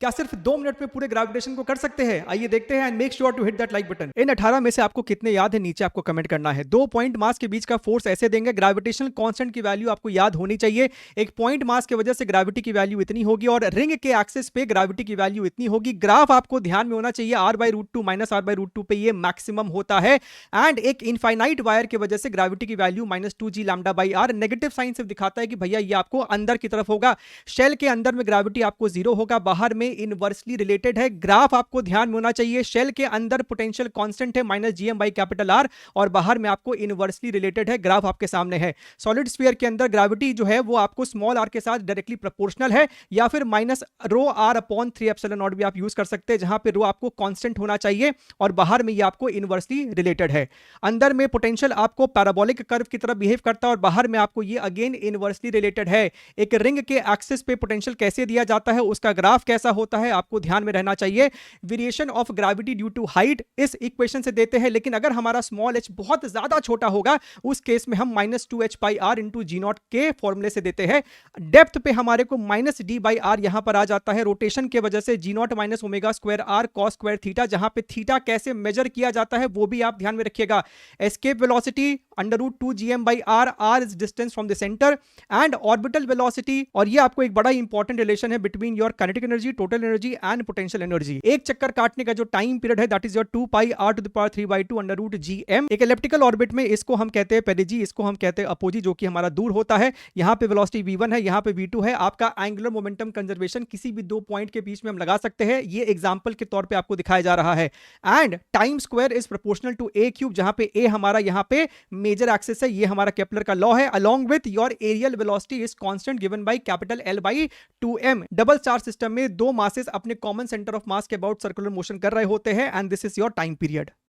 क्या सिर्फ 2 मिनट में पूरे ग्रेविटेशन को कर सकते हैं? आइए देखते हैं and make sure to hit that like button. इन 18 में से आपको कितने याद है नीचे आपको कमेंट करना है। 2 पॉइंट मास के बीच का फोर्स ऐसे देंगे, ग्रेविटेशनल कांस्टेंट की वैल्यू आपको याद होनी चाहिए। एक पॉइंट मास की वजह से ग्रेविटी की वैल्यू इतनी होगी और रिंग के एक्सिस पे ग्रेविटी की वैल्यू इतनी होगी। ग्राफ आपको ध्यान में होना चाहिए, r/√2 माइनस r/√2 पे ये मैक्सिमम होता है। एंड एक इनफाइनाइट वायर की वजह से ग्रेविटी की value -2g λ/r। Negative sign सिर्फ दिखाता है कि भैया ये आपको अंदर की तरफ होगा। शेल के अंदर में ग्रेविटी आपको 0 होगा, बाहर में इनवर्सली रिलेटेड है। ग्राफ आपको ध्यान में होना चाहिए, शेल के अंदर पोटेंशियल कांस्टेंट है -gm/R और बाहर में आपको इनवर्सली रिलेटेड है। ग्राफ आपके सामने है। सॉलिड स्फीयर के अंदर ग्रेविटी जो है वो आपको स्मॉल r के साथ डायरेक्टली प्रोपोर्शनल है, या फिर -ρr/3ε0 भी आप यूज कर सकते हैं, जहां पे रो आपको कांस्टेंट होना चाहिए और बाहर में ये आपको इनवर्सली रिलेटेड है। अंदर में पोटेंशियल आपको पैराबोलिक कर्व की तरह बिहेव करता है और बाहर में आपको ये अगेन इनवर्सली रिलेटेड है। एक रिंग के एक्सिस पे पोटेंशियल कैसे दिया जाता है, उसका ग्राफ कैसा होता है, आपको ध्यान में रहना चाहिए। Variation of gravity due to height इस इक्वेशन से देते हैं, लेकिन अगर हमारा स्मॉल h बहुत ज्यादा छोटा होगा उस केस में हम -2h/r इंटू g0 के फॉर्मूले से देते हैं। डेप्थ पे हमारे को -d/r यहां पर आ जाता है। रोटेशन के वजह से g0 - ω² r cos square theta, जहां पे थीटा कैसे मेजर किया जाता है वो भी आप ध्यान में रखिएगा। Escape velocity √2gm/r, r is distance from the centre, and orbital velocity, और ये आपको एक बड़ा इंपॉर्टेंट रिलेशन है between your kinetic energy, total energy and potential energy. एक चक्कर काटने का जो टाइम पीरियड है that is your 2πr⁵2 √gm। एक इलेप्टिकल ऑर्बिट में इसको हम कहते हैं पेरिजी, इसको हम कहते हैं अपोजी, जो कि हमारा दूर होता है। यहाँ पे वेलोसिटी v1 है, यहाँ पे v2 है। आपका एंगुलर मोमेंटम कंजर्वेशन किसी भी 2 पॉइंट के बीच में हम लगा सकते हैं, ये एग्जांपल के तौर पे आपको दिखाया जा रहा है। And time square is proportional to a³, जहां पे a हमारा यहाँ पे मेजर एक्सिस है, ये हमारा केपलर का लॉ है। Along with your areal velocity is constant given by capital L/2m। Double star system में दो मासेस अपने कॉमन सेंटर ऑफ मास के अबाउट सर्कुलर मोशन कर रहे होते हैं, and this is your time period.